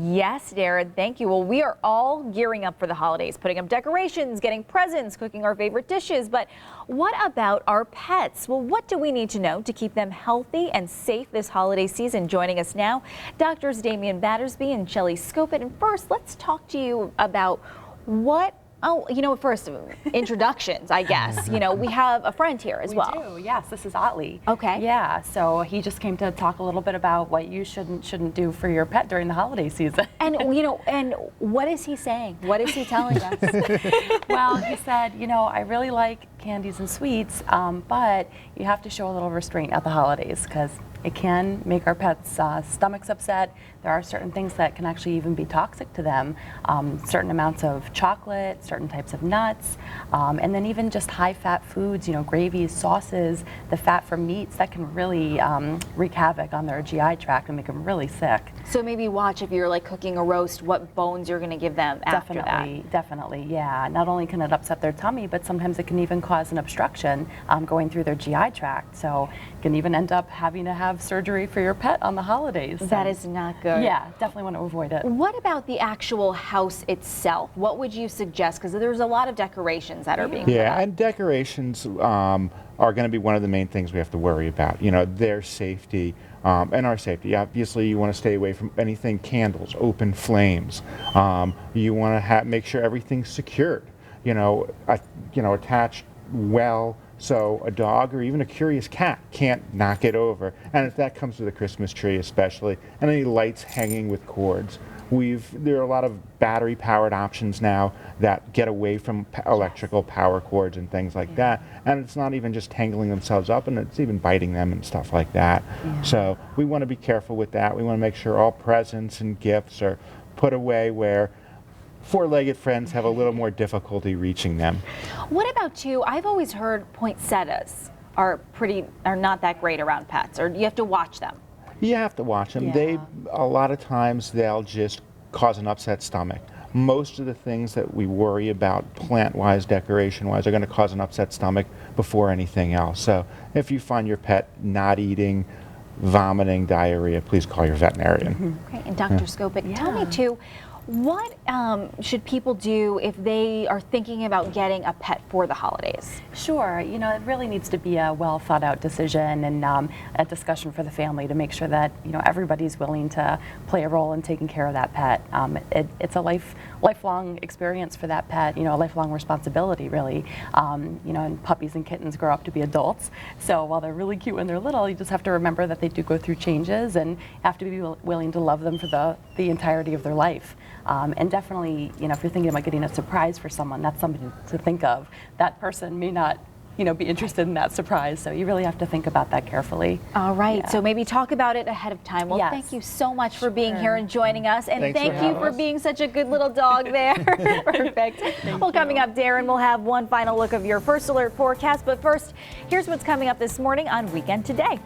Yes, Darren, thank you. Well, we are all gearing up for the holidays, putting up decorations, getting presents, cooking our favorite dishes. But what about our pets? Well, what do we need to know to keep them healthy and safe this holiday season? Joining us now, Doctors Damian Battersby and Shelley Skopit. And first, let's talk to you about first, introductions, I guess. We have a friend here as well. We do, yes. This is Otley. Okay. Yeah, so he just came to talk a little bit about what you shouldn't do for your pet during the holiday season. And, and what is he saying? What is he telling us? Well, he said, I really like candies and sweets, but you have to show a little restraint at the holidays because it can make our pets' stomachs upset. There are certain things that can actually even be toxic to them. Certain amounts of chocolate, certain types of nuts, and then even just high-fat foods, gravies, sauces, the fat from meats that can really wreak havoc on their GI tract and make them really sick. So maybe watch if you're like cooking a roast, what bones you're going to give them after that. Definitely, yeah. Not only can it upset their tummy, but sometimes it can even cause an obstruction going through their GI tract. So you can even end up having to have surgery for your pet on the holidays. That is not good. Yeah, definitely want to avoid it. What about the actual house itself? What would you suggest? Because there's a lot of decorations that are being put up. And decorations are going to be one of the main things we have to worry about. Their safety and our safety. Obviously, you want to stay away from anything candles, open flames. You want to make sure everything's secured. Attached well, so a dog or even a curious cat can't knock it over. And if that comes with a Christmas tree especially, and any lights hanging with cords. There are a lot of battery-powered options now that get away from electrical power cords and things like that. And it's not even just tangling themselves up, and it's even biting them and stuff like that. Yeah. So we want to be careful with that. We want to make sure all presents and gifts are put away where four-legged friends have a little more difficulty reaching them. What about too? I've always heard poinsettias are not that great around pets, or you have to watch them. You have to watch them. Yeah. A lot of times they'll just cause an upset stomach. Most of the things that we worry about plant-wise, decoration-wise, are going to cause an upset stomach before anything else. So if you find your pet not eating, vomiting, diarrhea, please call your veterinarian. Mm-hmm. Okay, and Dr. Skopit, tell me too, what should people do if they are thinking about getting a pet for the holidays? Sure. It really needs to be a well thought out decision and a discussion for the family to make sure that, everybody's willing to play a role in taking care of that pet. It's a lifelong experience for that pet, a lifelong responsibility, really. And puppies and kittens grow up to be adults. So while they're really cute when they're little, you just have to remember that they do go through changes and have to be willing to love them for the entirety of their life. And definitely, if you're thinking about getting a surprise for someone, that's something to think of. That person may not, be interested in that surprise, so you really have to think about that carefully. All right, so maybe talk about it ahead of time. Well, thank you so much for being here and joining us, and thank you for being such a good little dog there. Perfect. Well, coming up, Darren will have one final look of your first alert forecast, but first, here's what's coming up this morning on Weekend Today.